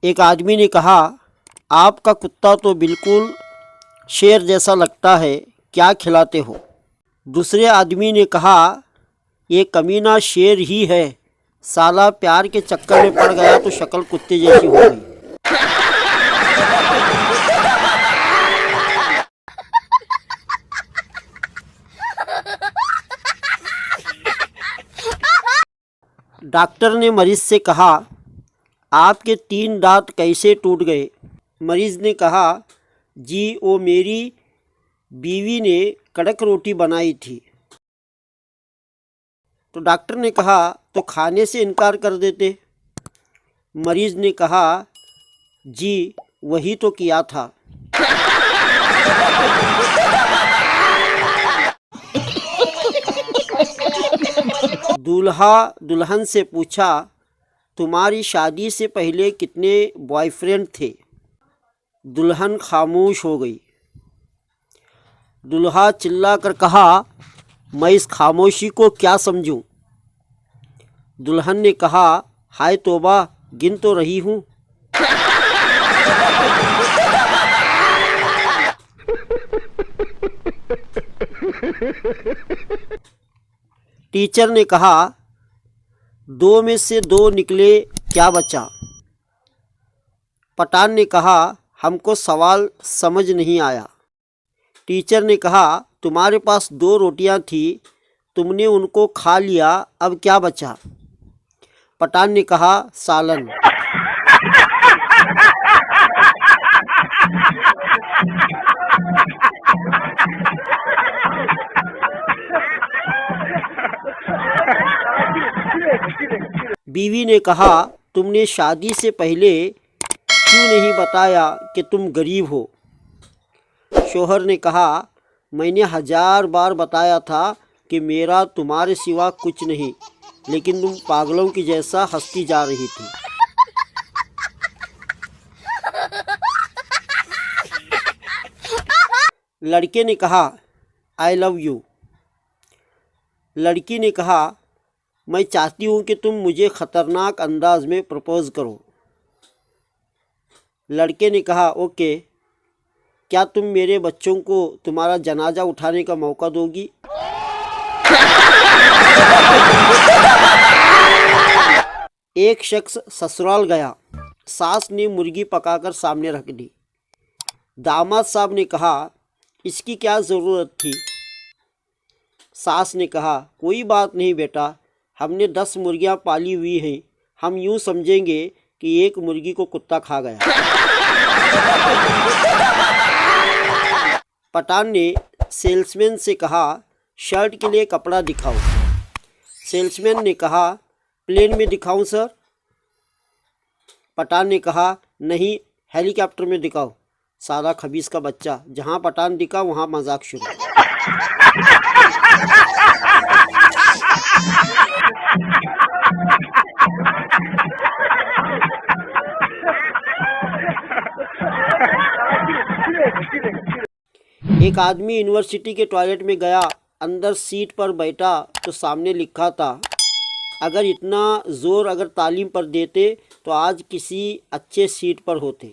एक आदमी ने कहा, आपका कुत्ता तो बिल्कुल शेर जैसा लगता है, क्या खिलाते हो? दूसरे आदमी ने कहा, ये कमीना शेर ही है, साला प्यार के चक्कर में पड़ गया तो शक्ल कुत्ते जैसी हो गई। डॉक्टर ने मरीज से कहा, आपके 3 दांत कैसे टूट गए? मरीज ने कहा, जी वो मेरी बीवी ने कड़क रोटी बनाई थी। तो डॉक्टर ने कहा, तो खाने से इनकार कर देते। मरीज ने कहा, जी वही तो किया था। दूल्हा दुल्हन से पूछा, तुम्हारी शादी से पहले कितने बॉयफ्रेंड थे? दुल्हन खामोश हो गई। दूल्हा चिल्ला कर कहा, मैं इस खामोशी को क्या समझूं? दुल्हन ने कहा, हाय तौबा, गिन तो रही हूं। टीचर ने कहा, 2 में से 2 निकले, क्या बचा? पठान ने कहा, हमको सवाल समझ नहीं आया। टीचर ने कहा, तुम्हारे पास 2 रोटियां थी, तुमने उनको खा लिया, अब क्या बचा? पठान ने कहा, सालन। बीवी ने कहा, तुमने शादी से पहले क्यों नहीं बताया कि तुम गरीब हो? शौहर ने कहा, मैंने 1000 बार बताया था कि मेरा तुम्हारे सिवा कुछ नहीं, लेकिन तुम पागलों की जैसा हंसती जा रही थी। लड़के ने कहा, आई लव यू। लड़की ने कहा, मैं चाहती हूँ कि तुम मुझे ख़तरनाक अंदाज में प्रपोज करो। लड़के ने कहा, ओके, क्या तुम मेरे बच्चों को तुम्हारा जनाजा उठाने का मौका दोगी? एक शख्स ससुराल गया। सास ने मुर्गी पकाकर सामने रख दी। दामाद साहब ने कहा, इसकी क्या ज़रूरत थी? सास ने कहा, कोई बात नहीं बेटा, हमने 10 मुर्गियां पाली हुई हैं, हम यूं समझेंगे कि एक मुर्गी को कुत्ता खा गया। पठान ने सेल्समैन से कहा, शर्ट के लिए कपड़ा दिखाओ। सेल्समैन ने कहा, प्लेन में दिखाऊं सर? पठान ने कहा, नहीं, हेलीकॉप्टर में दिखाओ। सारा खबीस का बच्चा, जहां पठान दिखा वहां मजाक शुरू। एक आदमी यूनिवर्सिटी के टॉयलेट में गया, अंदर सीट पर बैठा तो सामने लिखा था, अगर इतना जोर अगर तालीम पर देते तो आज किसी अच्छे सीट पर होते।